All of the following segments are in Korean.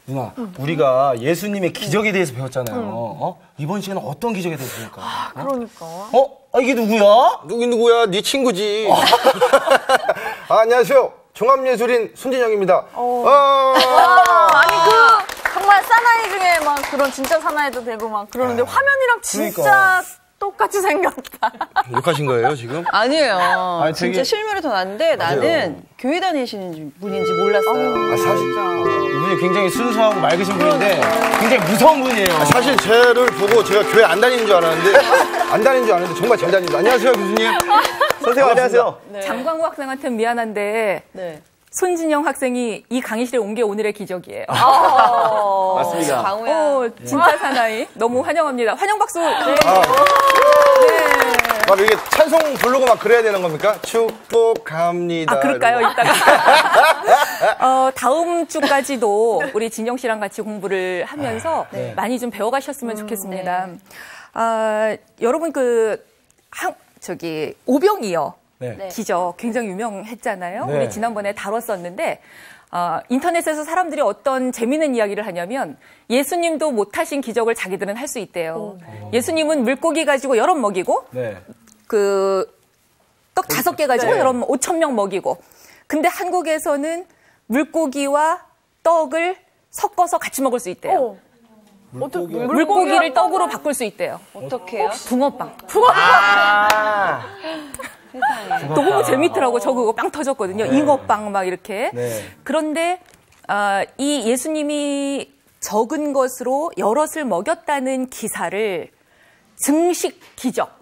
누나, 우리가 예수님의 기적에 대해서 배웠잖아요. 이번 시간은 어떤 기적에 대해서 배울까? 그러니까. 이게 누구야? 누구야? 네 친구지. 안녕하세요. 종합예술인 손진영입니다. 아니 정말 사나이 중에 막 그런 진짜 사나이도 되고 막 그러는데 화면이랑 진짜 그러니까. 똑같이 생겼다. 욕하신 거예요, 지금? 아니에요. 되게... 진짜 실물이 더 나은데 나는 교회 다니시는 분인지 몰랐어요. 사실 이분이 굉장히 순수하고 맑으신 분인데 굉장히 무서운 분이에요. 사실 쟤를 보고 제가 교회 안 다니는 줄 알았는데 안 다니는 줄 알았는데 정말 잘 다닙니다. 안녕하세요, 교수님. 선생님 안녕하세요. 네. 장광구 학생한테는 미안한데 네. 손진영 학생이 이 강의실에 온 게 오늘의 기적이에요. 맞습니다. 강우야. 진짜 사나이. 너무 환영합니다. 환영 박수. 네. 막 이게 찬송 부르고 막 그래야 되는 겁니까? 축복합니다. 그럴까요? 이따가. 다음 주까지도 우리 진영 씨랑 같이 공부를 하면서 많이 좀 배워가셨으면 좋겠습니다. 여러분 오병이어. 네. 기적 굉장히 유명했잖아요. 네. 우리 지난번에 다뤘었는데 인터넷에서 사람들이 어떤 재미있는 이야기를 하냐면 예수님도 못하신 기적을 자기들은 할 수 있대요. 예수님은 물고기 가지고 여럿 먹이고 떡 5개 가지고 여럿 5,000명 먹이고 근데 한국에서는 물고기와 떡을 섞어서 같이 먹을 수 있대요. 물고기를 떡으로 바꿀 수 있대요. 어떻게 해요? 붕어빵. 너무 재밌더라고. 저 그거 빵 터졌거든요. 잉어빵 막 이렇게. 그런데 이 예수님이 적은 것으로 여럿을 먹였다는 기사를 증식 기적.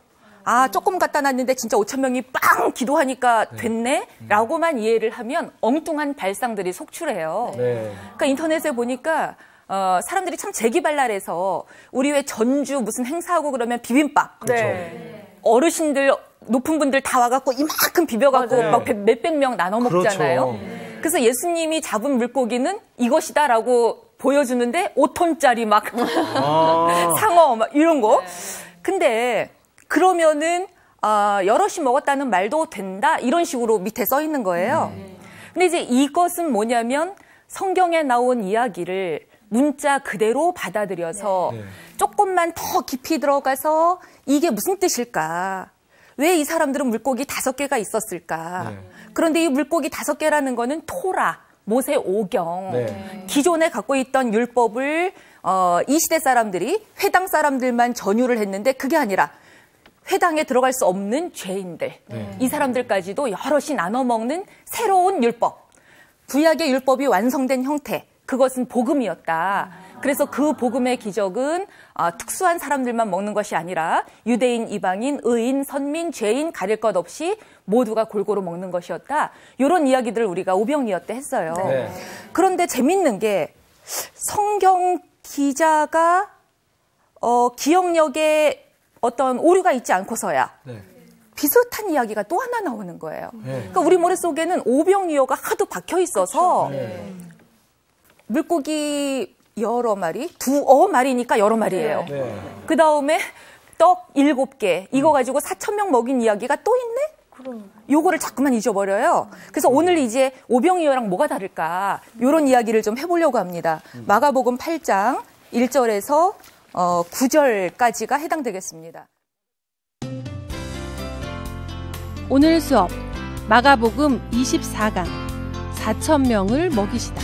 조금 갖다 놨는데 진짜 5,000명이 빵 기도하니까 됐네? 라고만 이해를 하면 엉뚱한 발상들이 속출해요. 그러니까 인터넷에 보니까 사람들이 참 재기발랄해서 우리 왜 전주 무슨 행사하고 그러면 비빔밥. 어르신들 높은 분들 다 와갖고 이만큼 비벼갖고 막 몇백 명 나눠 먹잖아요. 그래서 예수님이 잡은 물고기는 이것이다라고 보여주는데 5톤짜리 막 상어 막 이런 거. 근데 그러면은 여럿이 먹었다는 말도 된다 이런 식으로 밑에 써 있는 거예요. 근데 이제 이것은 뭐냐면 성경에 나온 이야기를 문자 그대로 받아들여서 조금만 더 깊이 들어가서 이게 무슨 뜻일까? 왜 이 사람들은 물고기 5개가 있었을까? 그런데 이 물고기 5개라는 거는 토라, 모세 오경, 기존에 갖고 있던 율법을 이 시대 사람들이 회당 사람들만 전유를 했는데 그게 아니라 회당에 들어갈 수 없는 죄인들, 이 사람들까지도 여럿이 나눠 먹는 새로운 율법, 구약의 율법이 완성된 형태, 그것은 복음이었다. 그래서 그 복음의 기적은 특수한 사람들만 먹는 것이 아니라 유대인, 이방인, 의인, 선민, 죄인 가릴 것 없이 모두가 골고루 먹는 것이었다. 이런 이야기들을 우리가 오병이어 때 했어요. 그런데 재밌는 게 성경 기자가 기억력에 어떤 오류가 있지 않고서야 비슷한 이야기가 또 하나 나오는 거예요. 그러니까 우리 머릿속에는 오병이어가 하도 박혀 있어서 물고기 여러 마리, 두어 마리니까 여러 마리예요. 그 다음에 떡 7개, 이거 가지고 4,000명 먹인 이야기가 또 있네? 요거를 자꾸만 잊어버려요. 그래서 오늘 이제 오병이어랑 뭐가 다를까? 요런 이야기를 좀 해보려고 합니다. 마가복음 8장 1절에서 9절까지가 해당되겠습니다. 오늘 수업 마가복음 24강 4,000명을 먹이시다.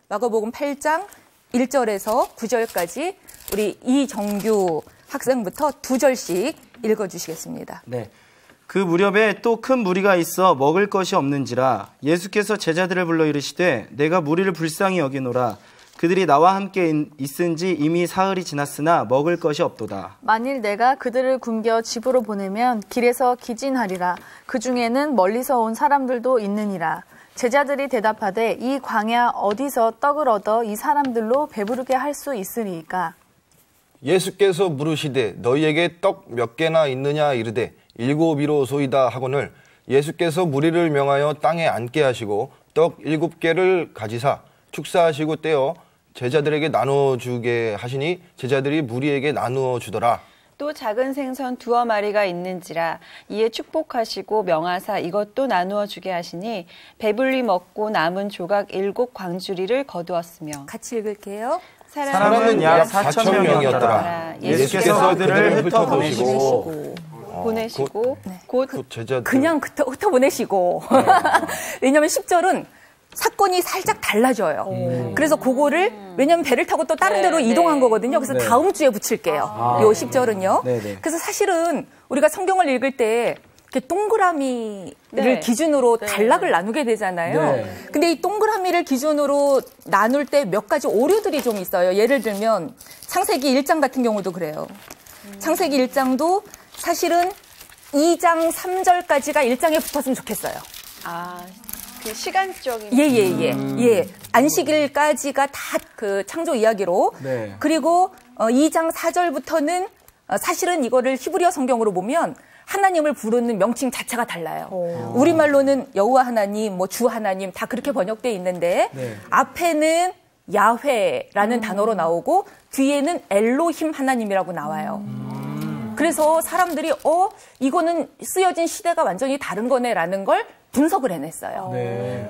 마가복음 8장 1절에서 9절까지 우리 이정규 학생부터 2절씩 읽어주시겠습니다. 네. 그 무렵에 또 큰 무리가 있어 먹을 것이 없는지라 예수께서 제자들을 불러 이르시되 내가 무리를 불쌍히 여기노라. 그들이 나와 함께 있은지 이미 사흘이 지났으나 먹을 것이 없도다. 만일 내가 그들을 굶겨 집으로 보내면 길에서 기진하리라. 그 중에는 멀리서 온 사람들도 있느니라. 제자들이 대답하되 이 광야 어디서 떡을 얻어 이 사람들로 배부르게 할 수 있으리이까? 예수께서 물으시되 너희에게 떡 몇 개나 있느냐 이르되 7이로소이다 하거늘 예수께서 무리를 명하여 땅에 앉게 하시고 떡 7개를 가지사 축사하시고 떼어 제자들에게 나눠주게 하시니 제자들이 무리에게 나누어 주더라. 또 작은 생선 2마리가 있는지라 이에 축복하시고 명하사 이것도 나누어 주게 하시니 배불리 먹고 남은 조각 7 광주리를 거두었으며. 같이 읽을게요. 사람은 약 4천 명이었더라. 예수께서 그들을 흩어보내시고 곧 제자들 그냥 흩어보내시고. 왜냐하면 10절은 사건이 살짝 달라져요. 그래서 그거를 왜냐하면 배를 타고 또 다른 데로 이동한 거거든요. 그래서 다음 주에 붙일게요. 요 10절은요. 그래서 사실은 우리가 성경을 읽을 때 이렇게 동그라미를 기준으로 단락을 나누게 되잖아요. 근데 이 동그라미를 기준으로 나눌 때 몇 가지 오류들이 좀 있어요. 예를 들면 창세기 1장 같은 경우도 그래요. 창세기 1장도 사실은 2장 3절까지가 1장에 붙었으면 좋겠어요. 그 시간적인. 예. 안식일까지가 다 그 창조 이야기로. 그리고 2장 4절부터는 사실은 이거를 히브리어 성경으로 보면 하나님을 부르는 명칭 자체가 달라요. 우리말로는 여호와 하나님, 뭐 주 하나님 다 그렇게 번역돼 있는데 앞에는 야훼라는 단어로 나오고 뒤에는 엘로힘 하나님이라고 나와요. 그래서 사람들이 이거는 쓰여진 시대가 완전히 다른 거네라는 걸 분석을 해냈어요.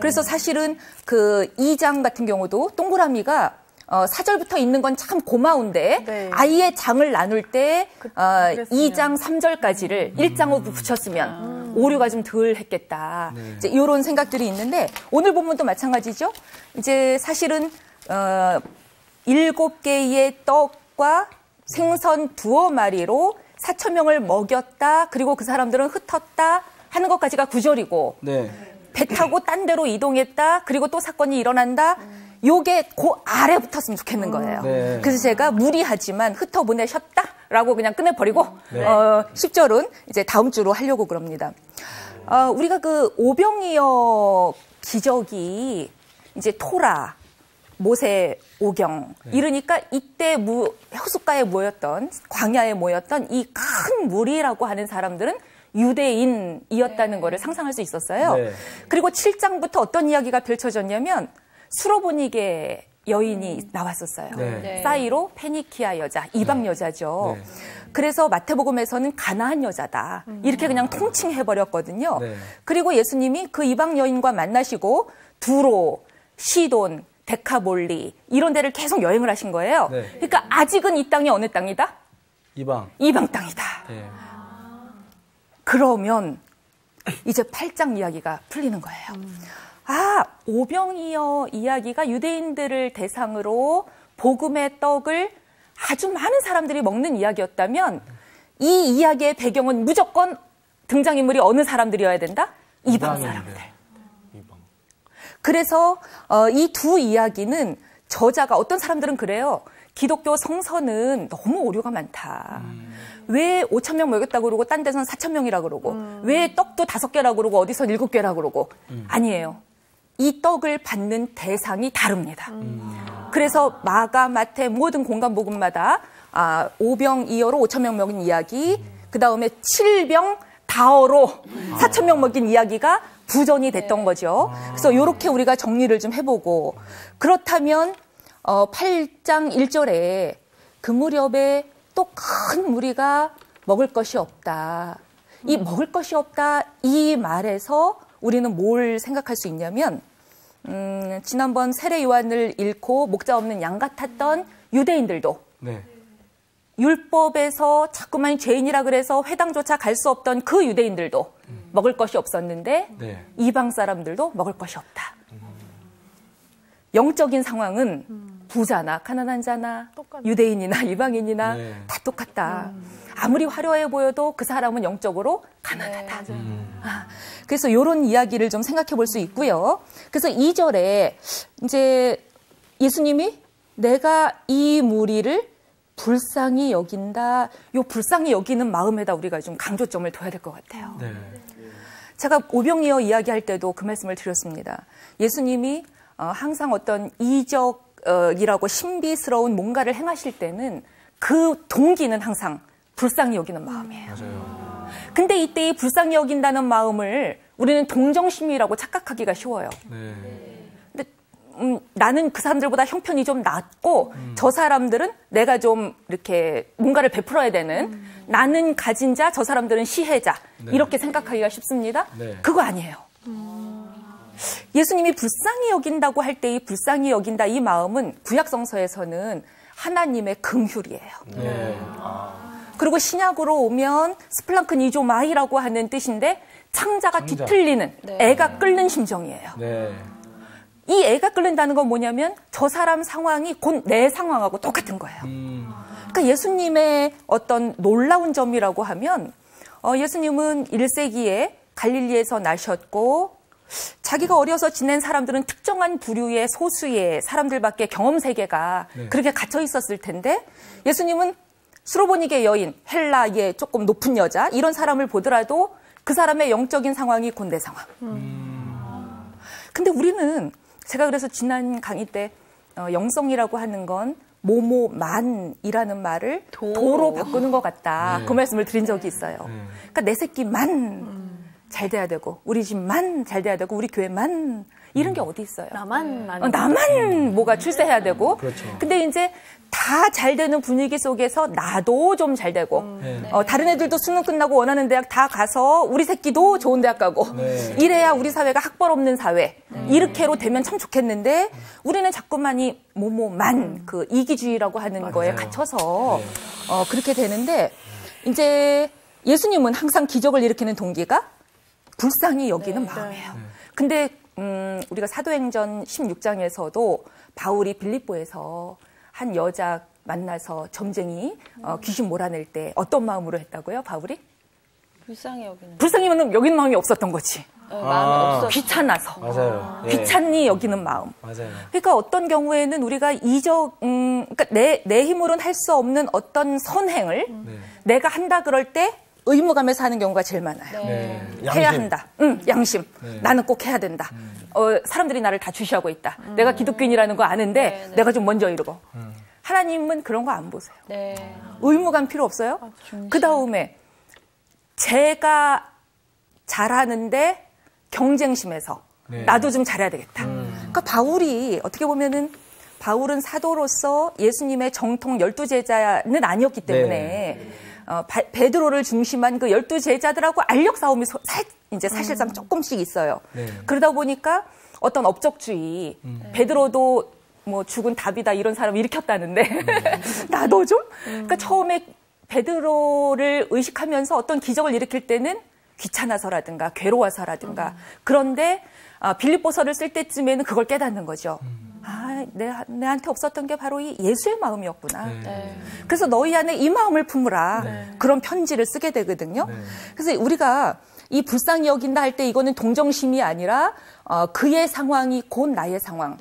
그래서 사실은 그 2장 같은 경우도 동그라미가 4절부터 있는 건 참 고마운데 아예 장을 나눌 때 2장 3절까지를 1장으로 붙였으면 오류가 좀 덜 했겠다. 이제 이런 생각들이 있는데 오늘 본문도 마찬가지죠. 이제 사실은 7개의 떡과 생선 2마리로 4,000명을 먹였다. 그리고 그 사람들은 흩었다 하는 것까지가 9절이고 배 타고 딴 데로 이동했다. 그리고 또 사건이 일어난다. 요게 그 아래 붙었으면 좋겠는 거예요. 그래서 제가 무리하지만 흩어보내셨다라고 그냥 끝내버리고 10절은 이제 다음 주로 하려고 그럽니다. 우리가 그 오병이어 기적이 이제 토라, 모세 오경 이러니까 이때 호숫가에 모였던 광야에 모였던 이 큰 무리라고 하는 사람들은 유대인이었다는 거를 상상할 수 있었어요. 그리고 7장부터 어떤 이야기가 펼쳐졌냐면 수로보니게 여인이 나왔었어요. 사이로 페니키아 여자, 이방 여자죠. 그래서 마태복음에서는 가나안 여자다. 이렇게 그냥 통칭해버렸거든요. 그리고 예수님이 그 이방 여인과 만나시고 두로, 시돈, 데카볼리 이런 데를 계속 여행을 하신 거예요. 그러니까 아직은 이 땅이 어느 땅이다? 이방 땅이다. 그러면 이제 8장 이야기가 풀리는 거예요. 오병이어 이야기가 유대인들을 대상으로 복음의 떡을 아주 많은 사람들이 먹는 이야기였다면 이 이야기의 배경은 무조건 등장인물이 어느 사람들이어야 된다? 이방 사람들. 그래서 이 두 이야기는 저자가 어떤 사람들은 그래요. 기독교 성서는 너무 오류가 많다. 왜 5,000명 먹였다고 그러고 딴 데서는 4,000명이라고 그러고 왜 떡도 5개라고 그러고 어디서 7개라고 그러고 아니에요. 이 떡을 받는 대상이 다릅니다. 그래서 마가, 마태 모든 공간복음마다 오병이어로 5,000명 먹인 이야기, 그 다음에 7병 다어로 4,000명 먹인 이야기가 부전이 됐던 거죠. 그래서 이렇게 우리가 정리를 좀 해보고 그렇다면 8장 1절에 그 무렵에 또 큰 무리가 먹을 것이 없다. 이 먹을 것이 없다 이 말에서 우리는 뭘 생각할 수 있냐면 지난번 세례 요한을 잃고 목자 없는 양 같았던 유대인들도 율법에서 자꾸만 죄인이라 그래서 회당조차 갈 수 없던 그 유대인들도 먹을 것이 없었는데 이방 사람들도 먹을 것이 없다. 영적인 상황은 부자나 가난한 자나 유대인이나 이방인이나 다 똑같다. 아무리 화려해 보여도 그 사람은 영적으로 가난하다. 그래서 이런 이야기를 좀 생각해 볼 수 있고요. 그래서 2절에 이제 예수님이 내가 이 무리를 불쌍히 여긴다. 요 불쌍히 여기는 마음에다 우리가 좀 강조점을 둬야 될 것 같아요. 제가 오병이어 이야기할 때도 그 말씀을 드렸습니다. 예수님이 항상 어떤 이적이라고 신비스러운 뭔가를 행하실 때는 그 동기는 항상 불쌍히 여기는 마음이에요. 근데 이때 이 불쌍히 여긴다는 마음을 우리는 동정심이라고 착각하기가 쉬워요. 근데 나는 그 사람들보다 형편이 좀 낫고 저 사람들은 내가 좀 이렇게 뭔가를 베풀어야 되는 나는 가진 자, 저 사람들은 시혜자 이렇게 생각하기가 쉽습니다. 그거 아니에요. 예수님이 불쌍히 여긴다고 할 때 이 불쌍히 여긴다 이 마음은 구약성서에서는 하나님의 긍휼이에요. 그리고 신약으로 오면 스플랑큰 이조마이라고 하는 뜻인데 창자가 뒤틀리는 애가 끓는 심정이에요. 이 애가 끓는다는 건 뭐냐면 저 사람 상황이 곧 내 상황하고 똑같은 거예요. 그러니까 예수님의 어떤 놀라운 점이라고 하면 예수님은 1세기에 갈릴리에서 나셨고 자기가 어려서 지낸 사람들은 특정한 부류의 소수의 사람들밖에 경험 세계가 그렇게 갇혀 있었을 텐데 예수님은 수로보니게 여인, 헬라의 조금 높은 여자 이런 사람을 보더라도 그 사람의 영적인 상황이 곧 내 상황. 근데 우리는 제가 그래서 지난 강의 때 영성이라고 하는 건 모모만이라는 말을 도로 바꾸는 것 같다. 그 말씀을 드린 적이 있어요. 그러니까 내 새끼만 잘 돼야 되고 우리 집만 잘 돼야 되고 우리 교회만 이런 게 어디 있어요. 나만 뭐가 출세해야 되고. 근데 이제 다 잘 되는 분위기 속에서 나도 좀 잘 되고 다른 애들도 수능 끝나고 원하는 대학 다 가서 우리 새끼도 좋은 대학 가고 이래야 우리 사회가 학벌 없는 사회 이렇게로 되면 참 좋겠는데 우리는 자꾸만이 뭐뭐만 그 이기주의라고 하는 거에 갇혀서 그렇게 되는데 이제 예수님은 항상 기적을 일으키는 동기가 불쌍히 여기는 마음이에요. 근데 우리가 사도행전 16장에서도 바울이 빌립보에서 한 여자 만나서 점쟁이 귀신 몰아낼 때 어떤 마음으로 했다고요, 바울이? 불쌍히 여기는. 불쌍히 여기는 마음이 없었던 거지. 마음이 없었어. 귀찮아서. 맞아요. 귀찮니 여기는 마음. 맞아요. 그러니까 어떤 경우에는 우리가 그러니까 내 힘으로는 할 수 없는 어떤 선행을 내가 한다 그럴 때 의무감에서 하는 경우가 제일 많아요. 해야 한다. 양심. 나는 꼭 해야 된다. 사람들이 나를 다 주시하고 있다. 내가 기독교인이라는 거 아는데 내가 좀 먼저 이러고. 하나님은 그런 거 안 보세요. 의무감 필요 없어요. 그 다음에 제가 잘하는데 경쟁심에서 나도 좀 잘해야 되겠다. 그러니까 바울이 어떻게 보면은 바울은 사도로서 예수님의 정통 12제자는 아니었기 때문에 베드로를 중심한 그 12제자들하고 알력 싸움이 이제 사실상 조금씩 있어요. 그러다 보니까 어떤 업적주의, 베드로도 뭐 죽은 답이다 이런 사람 일으켰다는데 나도 좀? 그러니까 처음에 베드로를 의식하면서 어떤 기적을 일으킬 때는 귀찮아서라든가 괴로워서라든가 그런데 빌립보서를 쓸 때쯤에는 그걸 깨닫는 거죠. 내한테 없었던 게 바로 이 예수의 마음이었구나. 그래서 너희 안에 이 마음을 품으라. 그런 편지를 쓰게 되거든요. 그래서 우리가 이 불쌍히 여긴다 할 때 이거는 동정심이 아니라 그의 상황이 곧 나의 상황.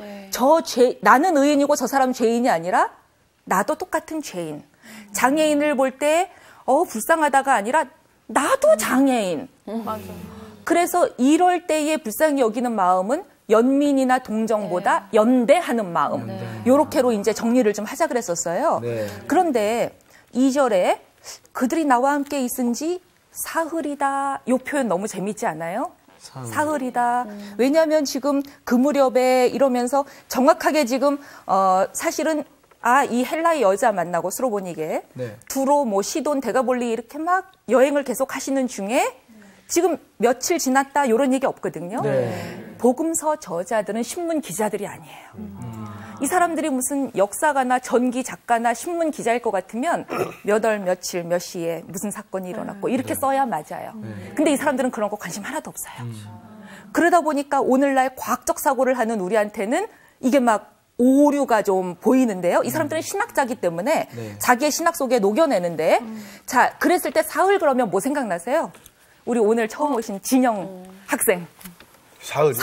나는 의인이고 저 사람 죄인이 아니라 나도 똑같은 죄인. 장애인을 볼 때 불쌍하다가 아니라 나도 장애인. 그래서 이럴 때의 불쌍히 여기는 마음은 연민이나 동정보다 연대하는 마음. 요렇게로 이제 정리를 좀 하자 그랬었어요. 그런데 2절에 그들이 나와 함께 있은지 사흘이다. 요 표현 너무 재밌지 않아요? 사흘이다. 왜냐하면 지금 그 무렵에 이러면서 정확하게 지금 사실은 이 헬라의 여자 만나고 수로보니게 두로 뭐 시돈 데가볼리 이렇게 막 여행을 계속 하시는 중에 지금 며칠 지났다 이런 얘기 없거든요. 복음서 저자들은 신문 기자들이 아니에요. 이 사람들이 무슨 역사가나 전기 작가나 신문 기자일 것 같으면 몇 월 며칠 몇 시에 무슨 사건이 일어났고 이렇게 써야 맞아요. 근데 이 사람들은 그런 거 관심 하나도 없어요. 그러다 보니까 오늘날 과학적 사고를 하는 우리한테는 이게 막 오류가 좀 보이는데요. 이 사람들은 신학자기 때문에 자기의 신학 속에 녹여내는데 자, 그랬을 때 사흘 그러면 뭐 생각나세요? 우리 오늘 처음 오신 진영 학생. 사흘.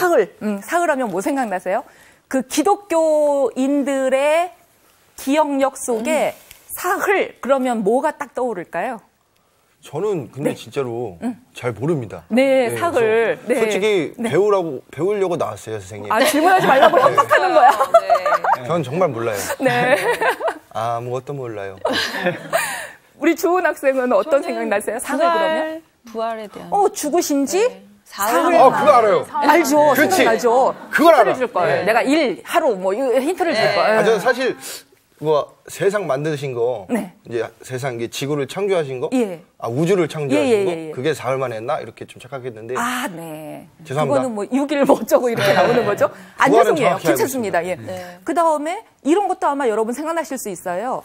사흘 하면 뭐 생각나세요? 그 기독교인들의 기억력 속에 사흘 그러면 뭐가 딱 떠오를까요? 저는 근데 진짜로 잘 모릅니다. 사흘. 솔직히 배우려고 나왔어요, 선생님. 질문하지 말라고 협박하는 거야. 전 정말 몰라요. 아무것도 몰라요. 우리 주은 학생은 어떤 생각 나세요? 사흘 그러면? 부활에 대한. 죽으신 지 사흘. 그거 알아요. 알죠. 그치. 생각나죠. 그걸 알아. 힌트를 줄 걸. 네. 내가 하루 뭐 힌트를 줄 걸. 저는 사실 뭐 세상 만드신 거, 네. 이제 세상 이게 지구를 창조하신 거, 예. 우주를 창조하신 거, 예. 그게 사흘 만에 했나 이렇게 좀 착각했는데. 네. 죄송합니다. 그거는 뭐 6일 뭐 어쩌고 이렇게 나오는 거죠. 안 그거는 죄송해요. 정확히 괜찮습니다. 예. 네. 그 다음에 이런 것도 아마 여러분 생각나실 수 있어요.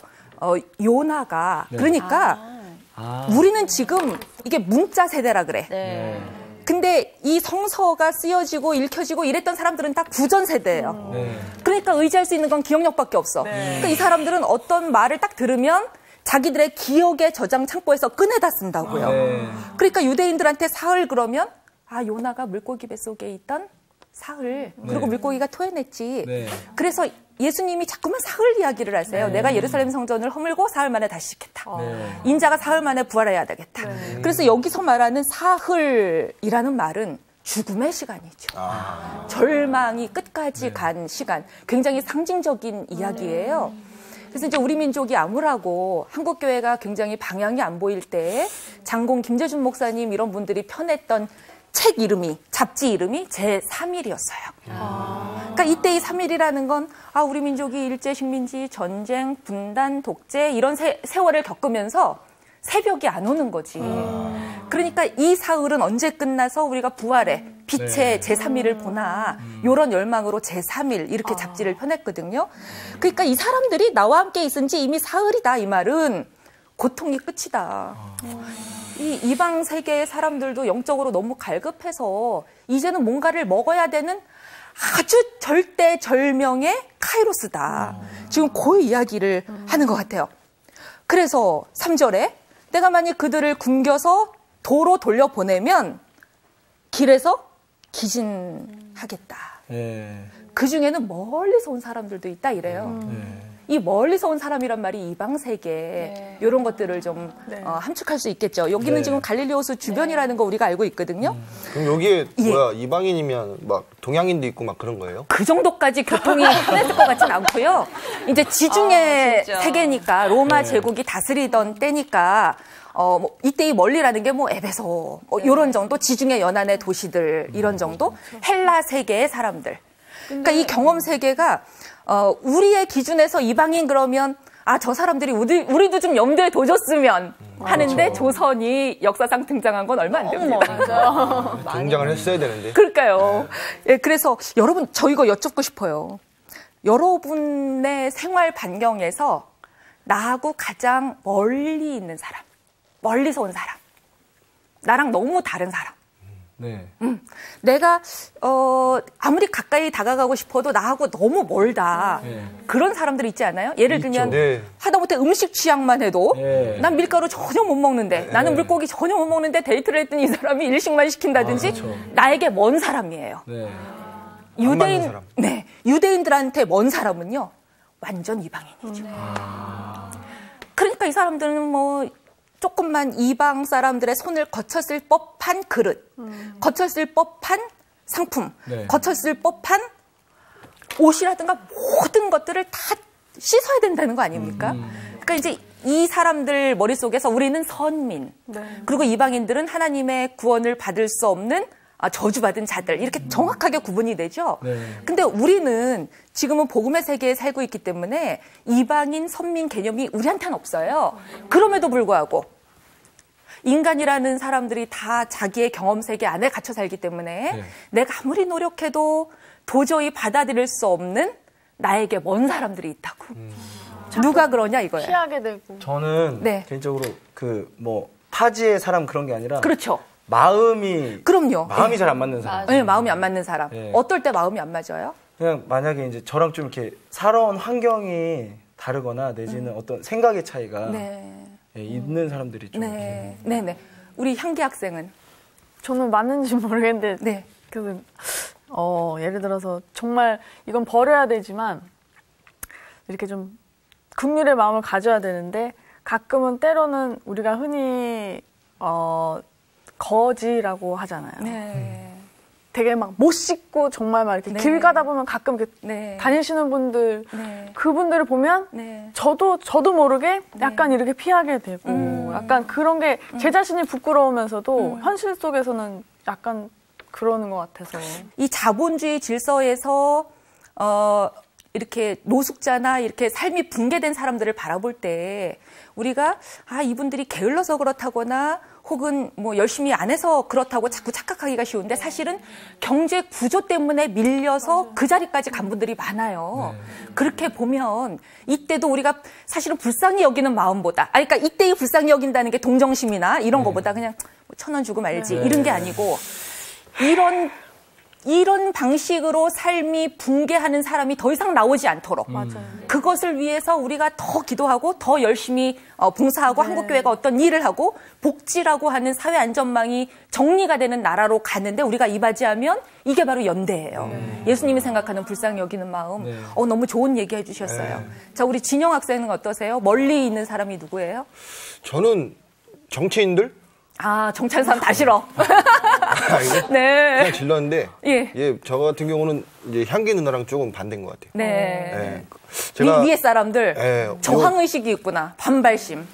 요나가 그러니까 우리는 지금 이게 문자 세대라 그래. 네. 근데 이 성서가 쓰여지고 읽혀지고 이랬던 사람들은 다 구전 세대예요. 그러니까 의지할 수 있는 건 기억력밖에 없어. 그러니까 이 사람들은 어떤 말을 딱 들으면 자기들의 기억의 저장 창고에서 꺼내다 쓴다고요. 그러니까 유대인들한테 사흘 그러면 요나가 물고기 뱃속에 있던 사흘 그리고 물고기가 토해냈지. 그래서 예수님이 자꾸만 사흘 이야기를 하세요. 내가 예루살렘 성전을 허물고 사흘 만에 다시 짓겠다. 인자가 사흘 만에 부활해야 되겠다. 그래서 여기서 말하는 사흘이라는 말은 죽음의 시간이죠. 절망이 끝까지 간 시간. 굉장히 상징적인 이야기예요. 그래서 이제 우리 민족이 암울하고 한국교회가 굉장히 방향이 안 보일 때 장공 김재준 목사님 이런 분들이 펴냈던 책 이름이, 잡지 이름이 제3일이었어요. 그러니까 이때 이 3일이라는 건 우리 민족이 일제 식민지, 전쟁, 분단, 독재 이런 세월을 겪으면서 새벽이 안 오는 거지. 그러니까 이 사흘은 언제 끝나서 우리가 부활의 빛의 제3일을 보나 이런 열망으로 제3일 이렇게 잡지를 펴냈거든요. 그러니까 이 사람들이 나와 함께 있은 지 이미 사흘이다 이 말은 고통이 끝이다. 이 이방 세계의 사람들도 영적으로 너무 갈급해서 이제는 뭔가를 먹어야 되는 아주 절대절명의 카이로스다. 지금 그 이야기를 하는 것 같아요. 그래서 3절에 내가 만약 그들을 굶겨서 도로 돌려보내면 길에서 기진하겠다. 그 중에는 멀리서 온 사람들도 있다 이래요. 이 멀리서 온 사람이란 말이 이방 세계 이런 것들을 좀 함축할 수 있겠죠. 여기는 지금 갈릴리 호수 주변이라는 거 우리가 알고 있거든요. 그럼 여기에 이방인이면 막 동양인도 있고 막 그런 거예요? 그 정도까지 교통이 편했을 것 같진 않고요. 이제 지중해 세계니까 로마 제국이 다스리던 때니까 뭐 이때 이 멀리라는 게 뭐 에베소 이런 정도 지중해 연안의 도시들 이런 정도 헬라 세계의 사람들. 그러니까 이 경험 세계가 우리의 기준에서 이방인 그러면 저 사람들이 우리도 좀 염두에 둬줬으면 하는데 조선이 역사상 등장한 건 얼마 안 됩니다. 등장을 했어야 되는데. 그러니까요. 예, 그래서 여러분 저 이거 여쭙고 싶어요. 여러분의 생활 반경에서 나하고 가장 멀리 있는 사람, 멀리서 온 사람, 나랑 너무 다른 사람. 내가 아무리 가까이 다가가고 싶어도 나하고 너무 멀다. 그런 사람들 있지 않아요? 예를 들면 하다못해 음식 취향만 해도 난 밀가루 전혀 못 먹는데 나는 물고기 전혀 못 먹는데 데이트를 했더니 이 사람이 일식만 시킨다든지 나에게 먼 사람이에요. 유대인들한테 먼 사람은요 완전 이방인이죠. 그러니까 이 사람들은 뭐 조금만 이방 사람들의 손을 거쳤을 법한 그릇, 거쳤을 법한 상품, 거쳤을 법한 옷이라든가 모든 것들을 다 씻어야 된다는 거 아닙니까? 그러니까 이제 이 사람들 머릿속에서 우리는 선민, 그리고 이방인들은 하나님의 구원을 받을 수 없는 저주받은 자들 이렇게 정확하게 구분이 되죠. 근데 우리는 지금은 복음의 세계에 살고 있기 때문에 이방인, 선민 개념이 우리한테는 없어요. 그럼에도 불구하고 인간이라는 사람들이 다 자기의 경험 세계 안에 갇혀 살기 때문에 내가 아무리 노력해도 도저히 받아들일 수 없는 나에게 먼 사람들이 있다고. 누가 그러냐 이거예요. 피하게 되고. 저는 개인적으로 타지의 사람 그런 게 아니라 그렇죠. 마음이 그럼요. 잘 안 맞는 사람. 네, 마음이 안 맞는 사람. 어떨 때 마음이 안 맞아요? 그냥 만약에 이제 저랑 좀 이렇게 살아온 환경이 다르거나 내지는 어떤 생각의 차이가 있는 사람들이 좀. 네네. 우리 향기 학생은? 저는 맞는지 모르겠는데, 예를 들어서 정말 이건 버려야 되지만 이렇게 좀 긍휼의 마음을 가져야 되는데 가끔은 때로는 우리가 흔히 거지라고 하잖아요. 되게 막 못 씻고 정말 막 이렇게 길 가다 보면 가끔 이렇게 다니시는 분들 그분들을 보면 저도 모르게 약간 이렇게 피하게 되고 약간 그런 게 제 자신이 부끄러우면서도 현실 속에서는 약간 그러는 것 같아서. 이 자본주의 질서에서 이렇게 노숙자나 이렇게 삶이 붕괴된 사람들을 바라볼 때 우리가 이분들이 게을러서 그렇다거나 혹은 뭐 열심히 안 해서 그렇다고 자꾸 착각하기가 쉬운데 사실은 경제 구조 때문에 밀려서 그 자리까지 간 분들이 많아요. 그렇게 보면 이때도 우리가 사실은 불쌍히 여기는 마음보다 그러니까 이때의 불쌍히 여긴다는 게 동정심이나 이런 거보다 그냥 1,000원 주고 말지 이런 게 아니고 이런 방식으로 삶이 붕괴하는 사람이 더 이상 나오지 않도록 그것을 위해서 우리가 더 기도하고 더 열심히 봉사하고 한국교회가 어떤 일을 하고 복지라고 하는 사회 안전망이 정리가 되는 나라로 가는데 우리가 이바지하면 이게 바로 연대예요. 예수님이 생각하는 불쌍히 여기는 마음. 너무 좋은 얘기 해주셨어요. 자, 우리 진영 학생은 어떠세요? 멀리 있는 사람이 누구예요? 저는 정치인들? 정치하는 사람 다 싫어. 네. 그냥 질렀는데, 예. 저 같은 경우는 이제 향기 누나랑 조금 반대인 것 같아요. 네. 제가 위에 사람들 저항의식이 있구나. 반발심.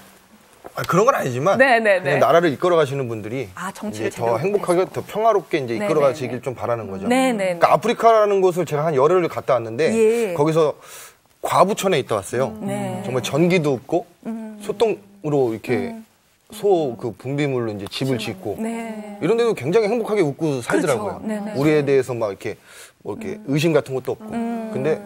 그런 건 아니지만, 그냥 나라를 이끌어 가시는 분들이 정치를 더 행복하게, 더 평화롭게 이제 이끌어 가시길 좀 바라는 거죠. 그러니까 아프리카라는 곳을 제가 한 열흘을 갔다 왔는데, 거기서 과부천에 있다 왔어요. 정말 전기도 없고, 소똥으로 이렇게 그 분비물로 이제 집을 짓고 이런 데도 굉장히 행복하게 웃고 살더라고요. 그렇죠. 우리에 대해서 막 이렇게 의심 같은 것도 없고. 근데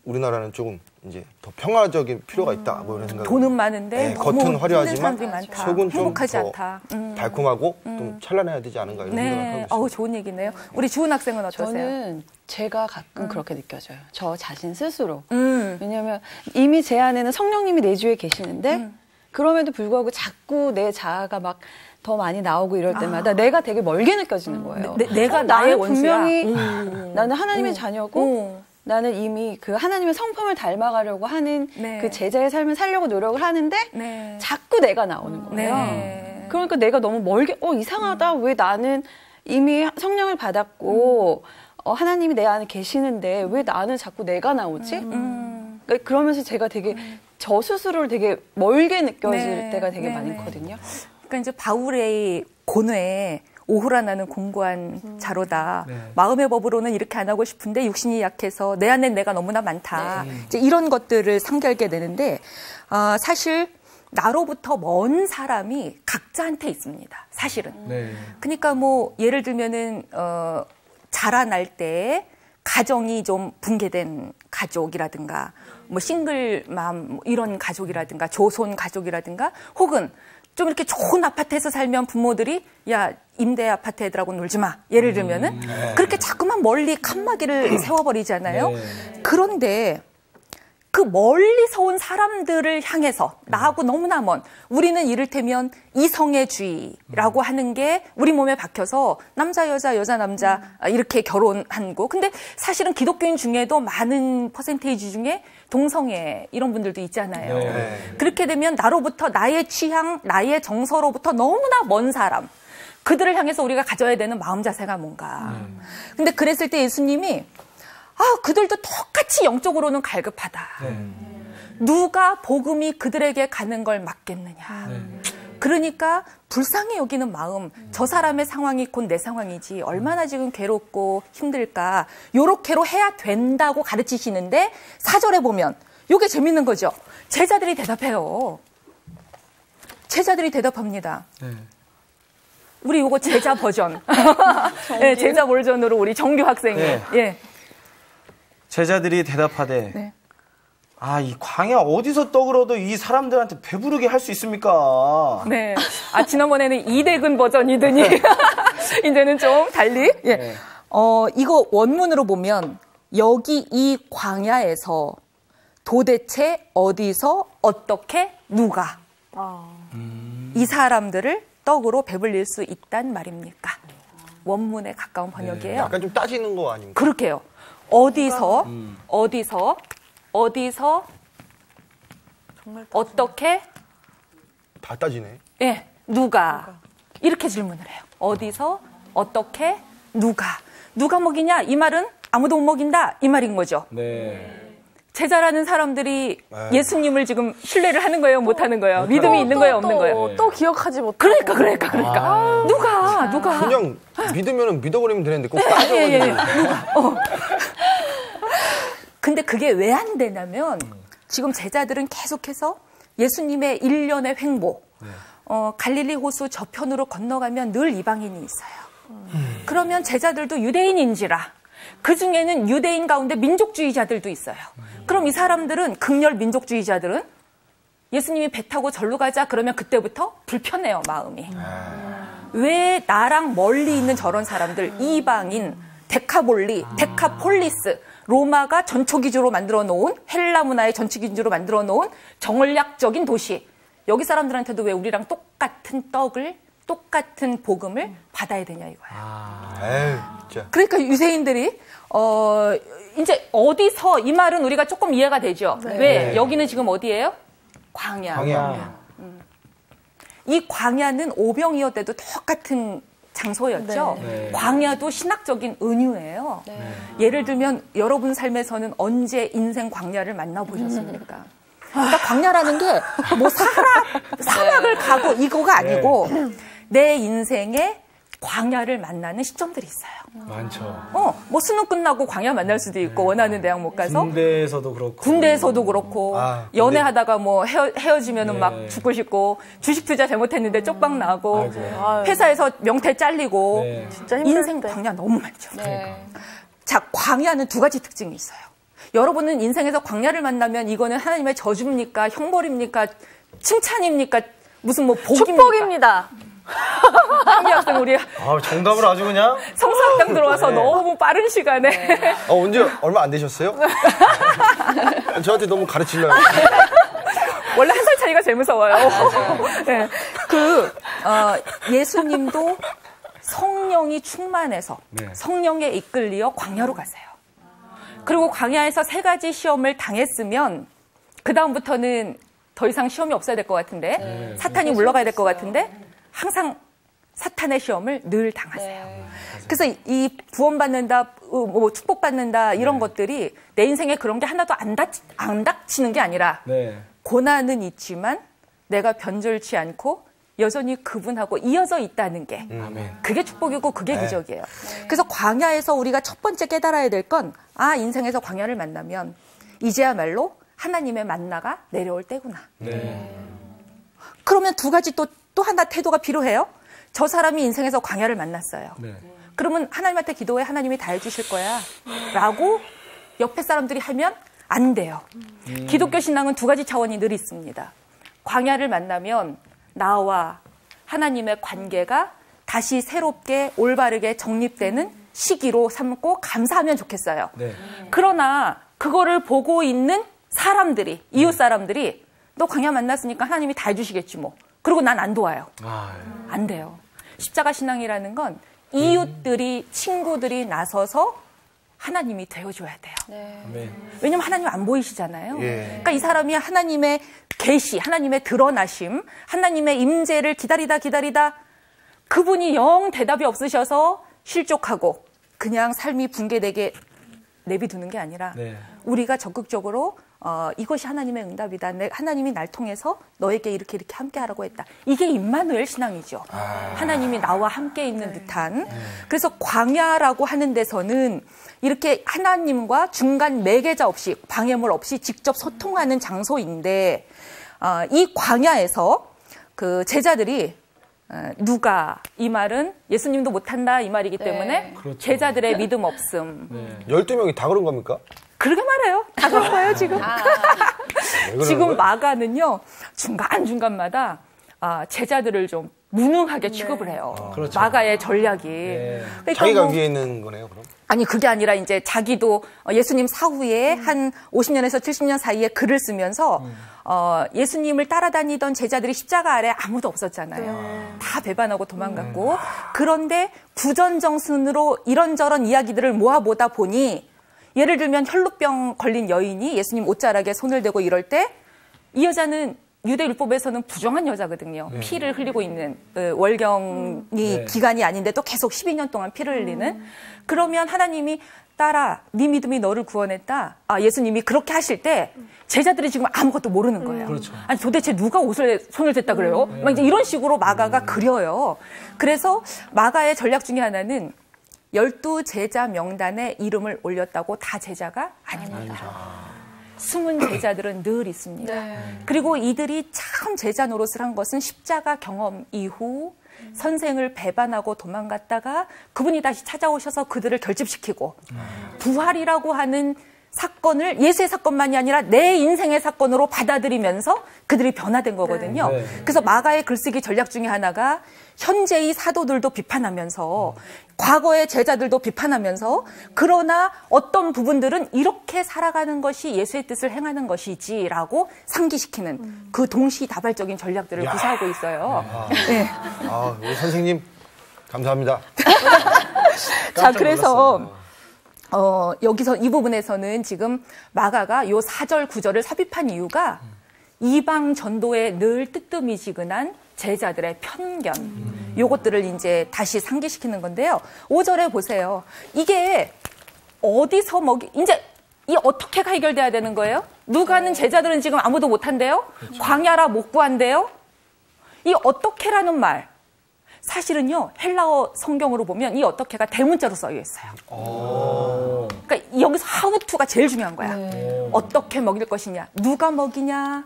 우리나라는 조금 이제 더 평화적인 필요가 있다. 뭐 이런 생각이. 돈은 많은데 겉은 화려하지만 속은 속은 좀 행복하지 더 않다. 달콤하고 좀 찬란해야 되지 않은가 이런 생각을 하고 있어요. 좋은 얘기네요. 우리 주은 학생은 어떠세요? 저는 제가 가끔 그렇게 느껴져요. 저 자신 스스로. 왜냐하면 이미 제 안에는 성령님이 내주에 계시는데 그럼에도 불구하고 자꾸 내 자아가 막 더 많이 나오고 이럴 때마다 내가 되게 멀게 느껴지는 거예요. 내가 나의 원수야. 분명히 나는 하나님의 자녀고 나는 이미 그 하나님의 성품을 닮아가려고 하는 그 제자의 삶을 살려고 노력을 하는데 자꾸 내가 나오는 거예요. 그러니까 내가 너무 멀게 이상하다. 왜 나는 이미 성령을 받았고 하나님이 내 안에 계시는데 왜 나는 자꾸 내가 나오지? 그러니까 그러면서 제가 되게 저 스스로를 되게 멀게 느껴질 때가 되게 많거든요. 그러니까 이제 바울의 고뇌에 오호라나는 공고한 자로다. 마음의 법으로는 이렇게 안 하고 싶은데 육신이 약해서 내 안에 내가 너무나 많다. 이제 이런 것들을 상기하게 되는데 사실 나로부터 먼 사람이 각자한테 있습니다. 사실은. 그러니까 뭐 예를 들면은 자라날 때 가정이 좀 붕괴된 가족이라든가 뭐 싱글맘 이런 가족이라든가 조손 가족이라든가 혹은 좀 이렇게 좋은 아파트에서 살면 부모들이 임대 아파트 애들하고 놀지 마. 예를 들면은 그렇게 자꾸만 멀리 칸막이를 세워버리잖아요. 그런데 그 멀리서 온 사람들을 향해서 나하고 너무나 먼 우리는 이를테면 이성애주의라고 하는 게 우리 몸에 박혀서 남자 여자 여자 남자 이렇게 결혼한 거. 근데 사실은 기독교인 중에도 많은 퍼센테이지 중에 동성애 이런 분들도 있잖아요. 그렇게 되면 나로부터 나의 취향, 나의 정서로부터 너무나 먼 사람. 그들을 향해서 우리가 가져야 되는 마음 자세가 뭔가. 근데 그랬을 때 예수님이 그들도 똑같이 영적으로는 갈급하다. 누가 복음이 그들에게 가는 걸 막겠느냐. 그러니까 불쌍히 여기는 마음, 저 사람의 상황이 곧 내 상황이지 얼마나 지금 괴롭고 힘들까. 요렇게로 해야 된다고 가르치시는데 4절에 보면 요게 재밌는 거죠. 제자들이 대답해요. 제자들이 대답합니다. 우리 요거 제자 버전. 네, 제자 버전으로 우리 정규 학생이. 제자들이 대답하되 이 광야 어디서 떡을 얻어 이 사람들한테 배부르게 할 수 있습니까? 네. 지난번에는 이대근 버전이더니 이제는 좀 달리. 이거 원문으로 보면 여기 이 광야에서 도대체 어디서 어떻게 누가 이 사람들을 떡으로 배불릴 수 있단 말입니까? 원문에 가까운 번역이에요. 약간 좀 따지는 거 아닙니까? 그렇게요. 어디서 어떻게 다 따지네. 누가 이렇게 질문을 해요. 어디서 어떻게 누가 먹이냐? 이 말은 아무도 못 먹인다 이 말인 거죠. 제자라는 사람들이 예수님을 지금 신뢰를 하는 거예요, 못 하는 거예요? 믿음이 있는 거예요, 없는 거예요? 또 기억하지 못하고. 그러니까. 누가. 그냥 믿으면 믿어버리면 되는데 꼭 따져가지고. 누가. 근데 그게 왜 안 되냐면 지금 제자들은 계속해서 예수님의 일련의 횡보, 갈릴리 호수 저편으로 건너가면 늘 이방인이 있어요. 그러면 제자들도 유대인인지라 그 중에는 유대인 가운데 민족주의자들도 있어요. 그럼 이 사람들은 극렬 민족주의자들은 예수님이 배 타고 절로 가자 그러면 그때부터 불편해요, 마음이. 왜 나랑 멀리 있는 저런 사람들, 이방인, 데카폴리스, 로마가 전초기주로 만들어 놓은 헬라 문화의 전초기주로 만들어 놓은 정월약적인 도시. 여기 사람들한테도 왜 우리랑 똑같은 떡을, 똑같은 복음을 받아야 되냐 이거야. 진짜. 그러니까 유대인들이 이제 어디서 이 말은 우리가 조금 이해가 되죠. 네. 왜? 여기는 지금 어디예요? 광야. 이 광야는 오병이어 때도 똑같은 장소였죠. 네. 광야도 신학적인 은유예요. 예를 들면 여러분 삶에서는 언제 인생 광야를 만나보셨습니까? 그러니까 광야라는 게 뭐 사막을 가고 이거가 아니고 내 인생에 광야를 만나는 시점들이 있어요. 많죠. 뭐 수능 끝나고 광야 만날 수도 있고 원하는 대학 못 가서 군대에서도 그렇고 연애하다가 뭐 헤어지면은 막 죽고 싶고 주식 투자 잘못했는데 쪽박 나고 회사에서 명태 잘리고 진짜 인생 광야 너무 많죠. 자, 광야는 두 가지 특징이 있어요. 여러분은 인생에서 광야를 만나면 이거는 하나님의 저주입니까? 형벌입니까? 칭찬입니까? 무슨 뭐 복입니까? 축복입니다. 한기 학생 우리 정답을 아주 그냥 성서학당 들어와서 너무 빠른 시간에 언제 얼마 안 되셨어요? 저한테 너무 가르치려고. 원래 한 살 차이가 제일 무서워요. 네. 예수님도 성령이 충만해서 성령에 이끌리어 광야로 가세요. 그리고 광야에서 3가지 시험을 당했으면 그 다음부터는 더 이상 시험이 없어야 될 것 같은데 사탄이 물러가야 될 것 같은데 항상 사탄의 시험을 늘 당하세요. 그래서 이 구원받는다, 뭐 축복받는다 이런 것들이 내 인생에 그런 게 하나도 안 닥치는 게 아니라 고난은 있지만 내가 변절치 않고 여전히 그분하고 이어져 있다는 게 그게 축복이고 그게 기적이에요. 그래서 광야에서 우리가 첫 번째 깨달아야 될 건 인생에서 광야를 만나면 이제야말로 하나님의 만나가 내려올 때구나. 그러면 두 가지 또 하나 태도가 필요해요. 저 사람이 인생에서 광야를 만났어요. 그러면 하나님한테 기도해 하나님이 다 해주실 거야 라고 옆에 사람들이 하면 안 돼요. 기독교 신앙은 두 가지 차원이 늘 있습니다. 광야를 만나면 나와 하나님의 관계가 다시 새롭게 올바르게 정립되는 시기로 삼고 감사하면 좋겠어요. 그러나 그거를 보고 있는 사람들이, 이웃 사람들이 너 광야 만났으니까 하나님이 다 해주시겠지 뭐. 그리고 난 안 도와요. 안 돼요. 십자가 신앙이라는 건 이웃들이, 친구들이 나서서 하나님이 되어줘야 돼요. 왜냐면 하나님 안 보이시잖아요. 그러니까 이 사람이 하나님의 계시, 하나님의 드러나심, 하나님의 임재를 기다리다 그분이 영 대답이 없으셔서 실족하고 그냥 삶이 붕괴되게 내비두는 게 아니라 우리가 적극적으로 이것이 하나님의 응답이다. 하나님이 날 통해서 너에게 이렇게 함께하라고 했다. 이게 임마누엘 신앙이죠. 하나님이 나와 함께 있는 듯한. 그래서 광야라고 하는 데서는 이렇게 하나님과 중간 매개자 없이 방해물 없이 직접 소통하는 장소인데 이 광야에서 그 제자들이 누가 이 말은 예수님도 못한다 이 말이기 때문에 제자들의 믿음 없음. 12명이 다 그런 겁니까? 그러게 말해요. 다 그런 거예요, 지금. 지금 마가는요, 중간중간마다 제자들을 좀 무능하게 취급을 해요. 마가의 전략이. 그러니까 자기가 위에 있는 거네요, 그럼? 아니, 그게 아니라 이제 자기도 예수님 사후에 한 50년에서 70년 사이에 글을 쓰면서 예수님을 따라다니던 제자들이 십자가 아래 아무도 없었잖아요. 다 배반하고 도망갔고. 그런데 부전정순으로 이런저런 이야기들을 모아보다 보니 예를 들면 혈루병 걸린 여인이 예수님 옷자락에 손을 대고 이럴 때 이 여자는 유대율법에서는 부정한 여자거든요. 피를 흘리고 있는 월경이 기간이 아닌데 또 계속 12년 동안 피를 흘리는. 그러면 하나님이 딸아, 네 믿음이 너를 구원했다. 예수님이 그렇게 하실 때 제자들이 지금 아무것도 모르는 거예요. 그렇죠. 아니 도대체 누가 손을 댔다 그래요? 막 이제 이런 식으로 마가가 그려요. 그래서 마가의 전략 중에 하나는 12제자 명단에 이름을 올렸다고 다 제자가 아닙니다. 숨은 제자들은 늘 있습니다. 그리고 이들이 참 제자 노릇을 한 것은 십자가 경험 이후 선생을 배반하고 도망갔다가 그분이 다시 찾아오셔서 그들을 결집시키고 부활이라고 하는 사건을 예수의 사건만이 아니라 내 인생의 사건으로 받아들이면서 그들이 변화된 거거든요. 그래서 마가의 글쓰기 전략 중에 하나가 현재의 사도들도 비판하면서 과거의 제자들도 비판하면서 그러나 어떤 부분들은 이렇게 살아가는 것이 예수의 뜻을 행하는 것이지라고 상기시키는 그 동시다발적인 전략들을 구사하고 있어요. 네. 우리 선생님 감사합니다. 자, 그래서 여기서 이 부분에서는 지금 마가가 요 4절, 9절을 삽입한 이유가 이방 전도에 늘 뜨뜻미지근한 제자들의 편견, 요것들을 이제 다시 상기시키는 건데요. 5절에 보세요. 이게 어디서 이제 이 어떻게 해결돼야 되는 거예요? 누가는 제자들은 지금 아무도 못한대요? 그렇죠. 광야라 못 구한대요? 이 어떻게라는 말. 사실은요, 헬라어 성경으로 보면 이 어떻게가 대문자로 써여 있어요. 그러니까 여기서 how to가 제일 중요한 거야. 어떻게 먹일 것이냐, 누가 먹이냐,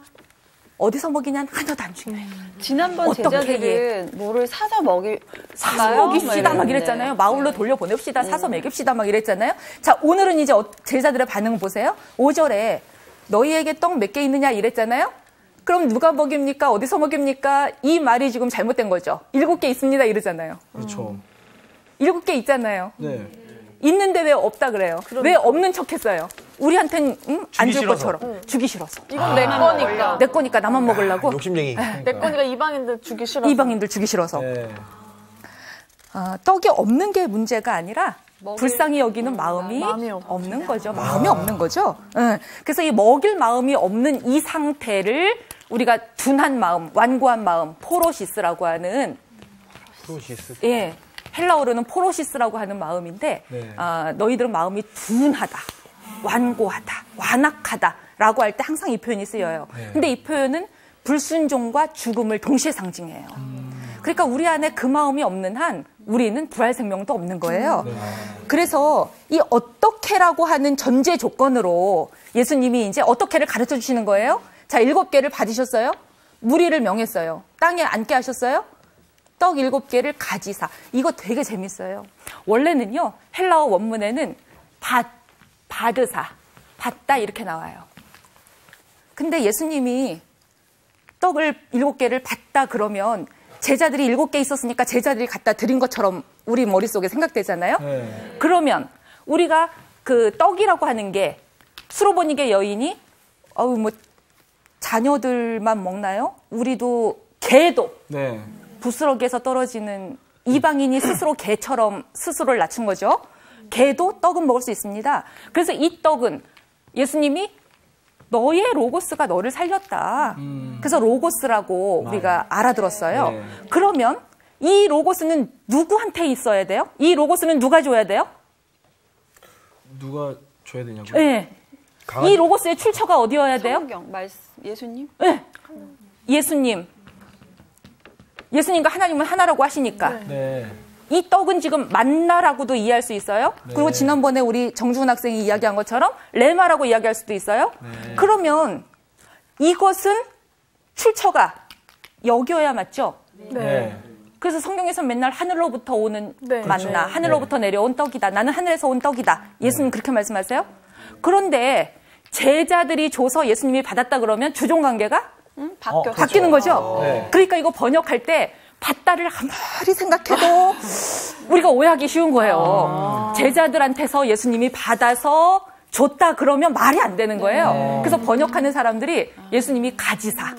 어디서 먹이냐는 하나도 안 중요해. 지난번 제자들은 뭐를 사서 먹입시다 막 이랬잖아요. 마을로 돌려보냅시다, 사서 먹입시다 막 이랬잖아요. 자, 오늘은 이제 제자들의 반응을 보세요. 5절에 너희에게 떡 몇 개 있느냐 이랬잖아요. 그럼 누가 먹입니까? 어디서 먹입니까? 이 말이 지금 잘못된 거죠. 7개 있습니다 이러잖아요. 그렇죠. 7개 있잖아요. 네. 있는데 왜 없다 그래요? 왜 없는 척 했어요? 우리한텐 안 줄 것처럼. 주기 싫어서. 이건 내 거니까. 내 거니까 나만 먹으려고. 욕심쟁이. 내 거니까 이방인들 주기 싫어서. 이방인들 주기 싫어서. 네. 떡이 없는 게 문제가 아니라 불쌍히 여기는 마음이 없는 거죠. 마음이 없는 거죠. 네. 그래서 이 먹일 마음이 없는 이 상태를 우리가 둔한 마음, 완고한 마음, 포로시스라고 하는. 포로시스. 예. 헬라어로는 포로시스라고 하는 마음인데, 네. 너희들은 마음이 둔하다, 완고하다, 완악하다라고 할 때 항상 이 표현이 쓰여요. 네. 근데 이 표현은 불순종과 죽음을 동시에 상징해요. 그러니까 우리 안에 그 마음이 없는 한 우리는 부활 생명도 없는 거예요. 네. 그래서 이 어떻게라고 하는 전제 조건으로 예수님이 이제 어떻게를 가르쳐 주시는 거예요. 자, 7개를 받으셨어요. 무리를 명했어요. 땅에 앉게 하셨어요. 떡 7개를 가지사. 이거 되게 재밌어요. 원래는요, 헬라어 원문에는 받으사, 받다 이렇게 나와요. 근데 예수님이 떡을 7개를 받다 그러면 제자들이 7개 있었으니까 제자들이 갖다 드린 것처럼 우리 머릿속에 생각되잖아요. 네. 그러면 우리가 그 떡이라고 하는 게 수로보니게 여인이 뭐 자녀들만 먹나요? 우리도 개도 네. 부스러기에서 떨어지는 이방인이 스스로 개처럼 스스로를 낮춘 거죠. 개도 떡은 먹을 수 있습니다. 그래서 이 떡은 예수님이 너의 로고스가 너를 살렸다. 그래서 로고스라고 우리가 알아들었어요. 네. 그러면 이 로고스는 누구한테 있어야 돼요? 이 로고스는 누가 줘야 돼요? 누가 줘야 되냐고요? 네. 이 로고스의 출처가 어디여야 돼요? 성경, 말씀, 예수님? 네. 예수님과 하나님은 하나라고 하시니까. 네. 이 떡은 지금 만나라고도 이해할 수 있어요. 네. 그리고 지난번에 우리 정주훈 학생이 이야기한 것처럼 레마라고 이야기할 수도 있어요. 네. 그러면 이것은 출처가 여기여야 맞죠? 네. 그래서 성경에서는 맨날 하늘로부터 오는 네. 만나, 그렇죠. 하늘로부터 내려온 떡이다. 나는 하늘에서 온 떡이다. 예수님 그렇게 말씀하세요? 그런데 제자들이 줘서 예수님이 받았다 그러면 주종관계가 바뀌는 거죠? 네. 그러니까 이거 번역할 때 받다를 아무리 생각해도 우리가 오해하기 쉬운 거예요. 제자들한테서 예수님이 받아서 줬다 그러면 말이 안 되는 거예요. 그래서 번역하는 사람들이 예수님이 가지사.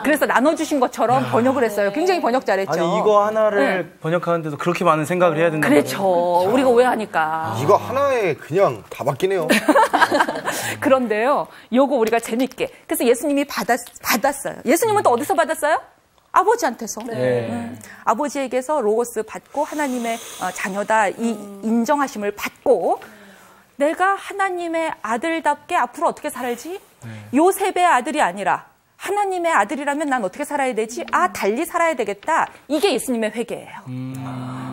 그래서 나눠주신 것처럼 번역을 했어요. 굉장히 번역 잘했죠. 아니 이거 하나를 번역하는데도 그렇게 많은 생각을 해야 된다는 그렇죠. 거예요? 우리가 오해하니까. 이거 하나에 그냥 다 바뀌네요. 그런데요. 요거 우리가 재밌게. 그래서 예수님이 받았어요. 예수님은 또 어디서 받았어요? 아버지한테서. 아버지에게서 로고스 받고 하나님의 자녀다 이 인정하심을 받고 내가 하나님의 아들답게 앞으로 어떻게 살지? 요셉의 아들이 아니라 하나님의 아들이라면 난 어떻게 살아야 되지? 달리 살아야 되겠다. 이게 예수님의 회개예요.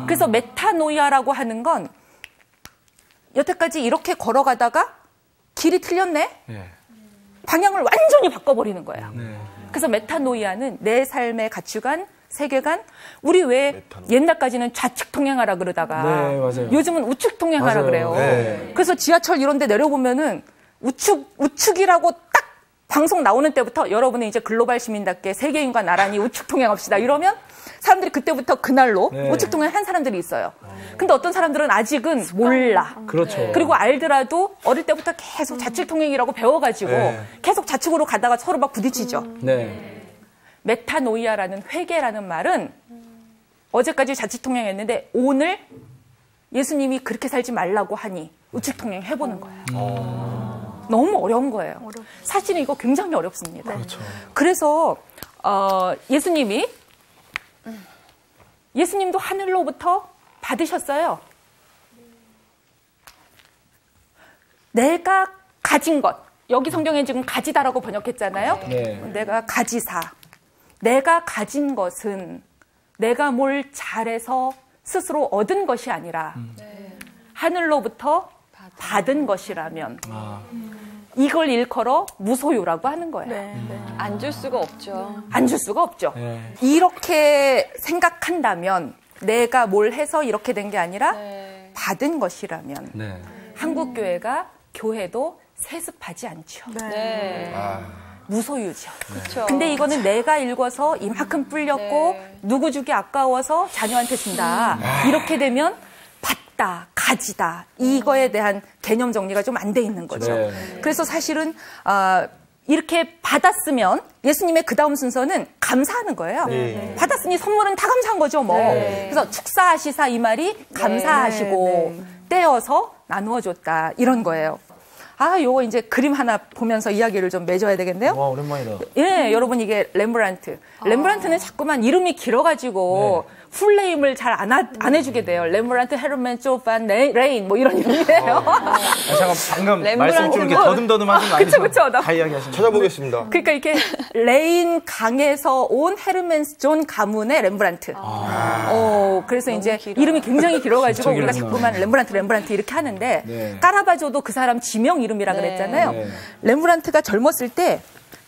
그래서 메타노이아라고 하는 건 여태까지 이렇게 걸어가다가 길이 틀렸네? 방향을 완전히 바꿔버리는 거예요. 그래서 메타노이아는 내 삶의 가치관, 세계관, 우리 왜 옛날까지는 좌측 통행하라 그러다가 요즘은 우측 통행하라 그래요. 그래서 지하철 이런 데 내려보면은 우측이라고 딱 방송 나오는 때부터 여러분은 이제 글로벌 시민답게 세계인과 나란히 우측 통행합시다. 이러면 사람들이 그때부터 그날로 우측 통행한 사람들이 있어요. 근데 어떤 사람들은 아직은 몰라. 그렇죠. 그리고 알더라도 어릴 때부터 계속 좌측 통행이라고 배워가지고 계속 좌측으로 가다가 서로 막 부딪히죠. 메타노이아라는 회개라는 말은 어제까지 좌측 통행했는데 오늘 예수님이 그렇게 살지 말라고 하니 우측 통행 해보는 거예요. 너무 어려운 거예요. 사실은 이거 굉장히 어렵습니다. 그래서 예수님도 하늘로부터 받으셨어요. 내가 가진 것. 여기 성경에 지금 가지다라고 번역했잖아요. 내가 가지사. 내가 가진 것은 내가 뭘 잘해서 스스로 얻은 것이 아니라 하늘로부터 받은 것이라면 이걸 일컬어 무소유라고 하는 거예요. 안 줄 수가 없죠. 안 줄 수가 없죠. 이렇게 생각한다면 내가 뭘 해서 이렇게 된 게 아니라 받은 것이라면 한국교회가 교회도 세습하지 않죠. 무소유죠. 근데 이거는 내가 읽어서 이만큼 불렸고 누구 주기 아까워서 자녀한테 준다. 이렇게 되면 받다, 가지다. 이거에 대한 개념 정리가 좀 안 돼 있는 거죠. 그래서 사실은 이렇게 받았으면 예수님의 그 다음 순서는 감사하는 거예요. 받았으니 선물은 다 감사한 거죠, 뭐. 그래서 축사하시사 이 말이 감사하시고 떼어서 나누어 줬다. 이런 거예요. 요거 이제 그림 하나 보면서 이야기를 좀 맺어야 되겠네요. 와, 오랜만이다. 예, 여러분 이게 렘브란트. 렘브란트는 자꾸만 이름이 길어가지고 풀네임을 잘 안 해주게 돼요. 렘브란트, 헤르멘, 조반, 레인 뭐 이런 이름이에요. 잠깐 방금 말씀 좀 이렇게 더듬더듬 하신 거 아니죠? 그쵸. 다 이야기하신 거. 찾아보겠습니다. 그러니까 이렇게 레인 강에서 온 헤르멘 존 가문의 렘브란트. 그래서 이제 이름이 굉장히 길어가지고 우리가 자꾸만 렘브란트 이렇게 하는데 까라바조도 그 사람 지명 이름이라 그랬잖아요. 렘브란트가 젊었을 때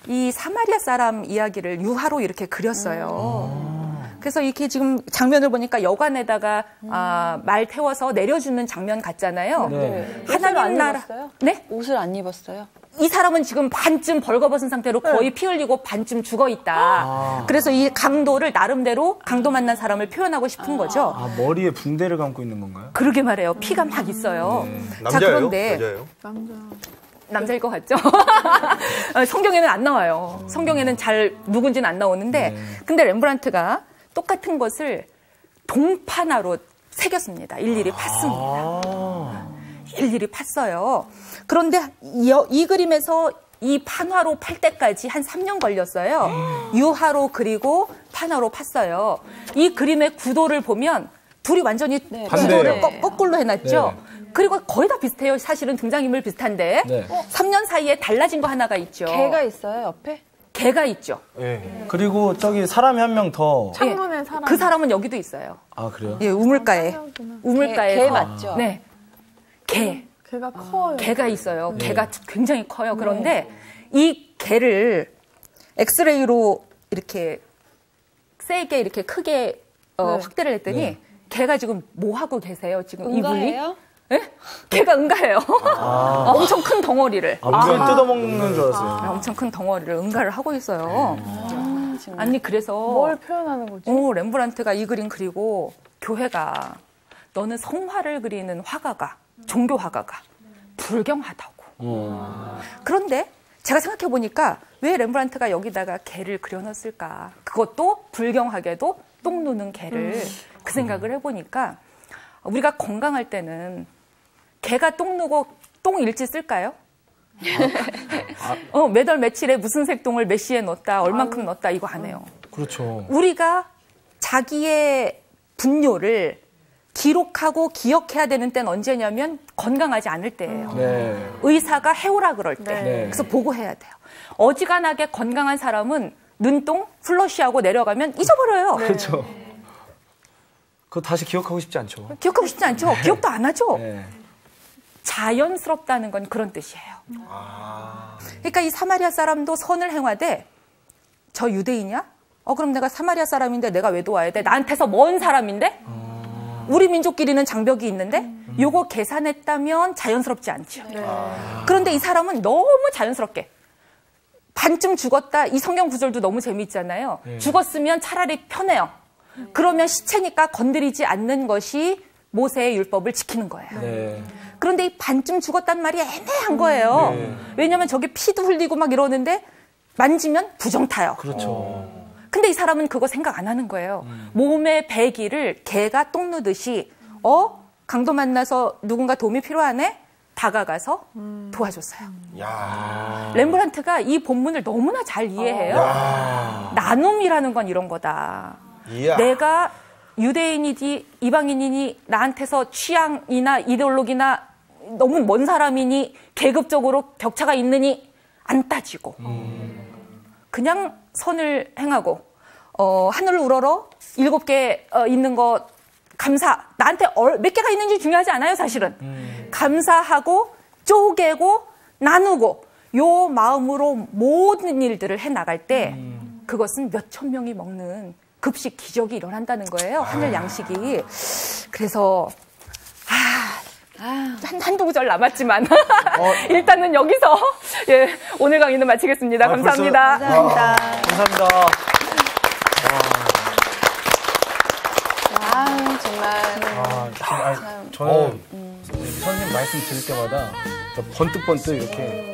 이 사마리아 사람 이야기를 유화로 이렇게 그렸어요. 그래서 이렇게 지금 장면을 보니까 여관에다가 말 태워서 내려주는 장면 같잖아요. 하나님 나라. 네? 옷을 안 입었어요. 이 사람은 지금 반쯤 벌거벗은 상태로 거의 피 흘리고 반쯤 죽어 있다. 그래서 이 강도를 나름대로 강도 만난 사람을 표현하고 싶은 거죠. 머리에 붕대를 감고 있는 건가요? 그러게 말해요. 피가 막 있어요. 남자예요? 그런데 여자예요? 남자일 것 같죠? 성경에는 안 나와요. 성경에는 잘 누군지는 안 나오는데 근데 렘브란트가 똑같은 것을 동판화로 새겼습니다. 일일이 팠습니다. 일일이 팠어요. 그런데 이 그림에서 이 판화로 팔 때까지 한 3년 걸렸어요. 유화로 그리고 판화로 팠어요. 이 그림의 구도를 보면 둘이 완전히 구도를 거꾸로 해놨죠. 그리고 거의 다 비슷해요. 사실은 등장인물 비슷한데 3년 사이에 달라진 거 하나가 있죠. 개가 있어요, 옆에? 개가 있죠. 그리고 저기 사람이 한 명 더. 창문에 사람. 그 사람은 여기도 있어요. 그래요? 예, 우물가에. 우물가에. 개 맞죠? 네. 개가 커요. 개가 있어요. 개가 굉장히 커요. 그런데 이 개를 엑스레이로 이렇게 세게 이렇게 크게 확대를 했더니 개가 지금 뭐 하고 계세요? 지금 이분이? 네? 개가 응가해요. 엄청 큰 덩어리를. 물을 뜯어먹는 줄 알았어요. 엄청 큰 덩어리를 응가를 하고 있어요. 아니 그래서 뭘 표현하는 거지? 렘브란트가 이 그림 그리고 교회가 너는 성화를 그리는 화가가 종교 화가가 불경하다고. 그런데 제가 생각해 보니까 왜 렘브란트가 여기다가 개를 그려놨을까? 그것도 불경하게도 똥 누는 개를 그 생각을 해보니까 우리가 건강할 때는 개가 똥 누고 똥 일지 쓸까요? 몇 월 며칠에 무슨 색똥을 몇 시에 넣었다, 얼만큼 넣었다 이거 안 해요. 그렇죠. 우리가 자기의 분뇨를 기록하고 기억해야 되는 때는 언제냐면 건강하지 않을 때예요. 네. 의사가 해오라 그럴 때. 네. 그래서 보고해야 돼요. 어지간하게 건강한 사람은 눈동 플러시하고 내려가면 잊어버려요. 그렇죠. 그거 다시 기억하고 싶지 않죠. 기억하고 싶지 않죠. 기억도 안 하죠. 네. 자연스럽다는 건 그런 뜻이에요. 그러니까 이 사마리아 사람도 선을 행하되 저 유대인이야? 그럼 내가 사마리아 사람인데 내가 왜 도와야 돼? 나한테서 먼 사람인데? 우리 민족끼리는 장벽이 있는데? 요거 계산했다면 자연스럽지 않죠. 그런데 이 사람은 너무 자연스럽게 반쯤 죽었다. 이 성경 구절도 너무 재미있잖아요. 죽었으면 차라리 편해요. 그러면 시체니까 건드리지 않는 것이 모세의 율법을 지키는 거예요. 네. 그런데 이 반쯤 죽었단 말이 애매한 거예요. 네. 왜냐하면 저게 피도 흘리고 막 이러는데 만지면 부정 타요. 그렇죠. 근데 이 사람은 그거 생각 안 하는 거예요. 몸의 배기를 개가 똥 누듯이 강도 만나서 누군가 도움이 필요하네? 다가가서 도와줬어요. 야. 렘브란트가 이 본문을 너무나 잘 이해해요. 나눔이라는 건 이런 거다. 이야. 내가 유대인이지 이방인이니 나한테서 취향이나 이데올로기나 너무 먼 사람이니 계급적으로 격차가 있느니 안 따지고 그냥 선을 행하고 하늘을 우러러 7개 있는 거 감사. 나한테 몇 개가 있는지 중요하지 않아요, 사실은. 감사하고 쪼개고 나누고 요 마음으로 모든 일들을 해나갈 때 그것은 몇천 명이 먹는 급식 기적이 일어난다는 거예요. 하늘 양식이. 그래서 한두 구절 남았지만 일단은 여기서 오늘 강의는 마치겠습니다. 감사합니다. 감사합니다. 감사합니다. 정말. 저는 선생님 말씀 들을 때마다 번뜩번뜩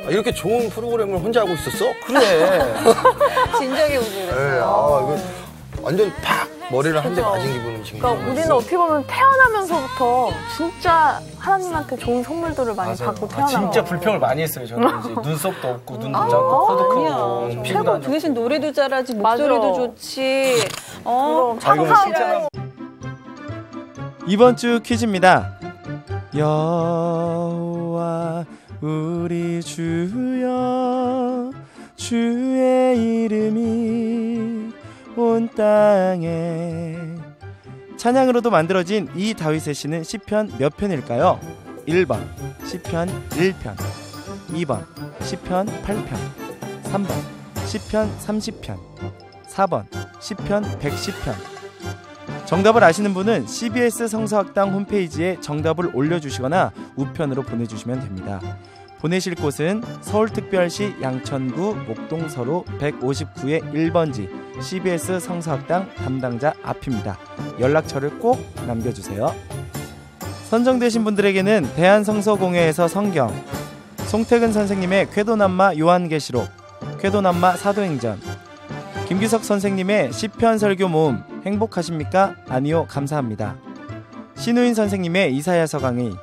이렇게 좋은 프로그램을 혼자 하고 있었어? 그래. 진작에 오지 네, 그랬어요. 이거 완전 팍 머리를 한 대 맞은 기분은 지금. 그러니까 우리는 어떻게 보면 태어나면서부터 진짜 하나님한테 좋은 선물들을 많이 받고 태어난 진짜 거예요. 불평을 많이 했어요. 저는 이제 눈썹도 없고 눈도 작고 코도 크고 피부도 최고 안 그 대신 좋고. 노래도 잘하지 목소리도 맞아. 좋지. 그럼 칭찬. 이번 주 퀴즈입니다. 여호와 우리 주여 주의 이름이 온 땅에. 찬양으로도 만들어진 이 다윗의 시는 시편 몇 편일까요? 1번 시편 1편, 2번 시편 8편, 3번 시편 30편, 4번 시편 110편. 정답을 아시는 분은 CBS 성서학당 홈페이지에 정답을 올려주시거나 우편으로 보내주시면 됩니다. 보내실 곳은 서울특별시 양천구 목동서로 159의 1번지 CBS 성서학당 담당자 앞입니다. 연락처를 꼭 남겨주세요. 선정되신 분들에게는 대한성서공회에서 성경, 송태근 선생님의 궤도남마 요한계시록, 궤도남마 사도행전, 김규석 선생님의 시편 설교 모음 행복하십니까? 아니요 감사합니다. 신우인 선생님의 이사야서 강의,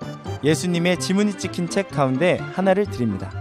예수님의 지문이 찍힌 책 가운데 하나를 드립니다.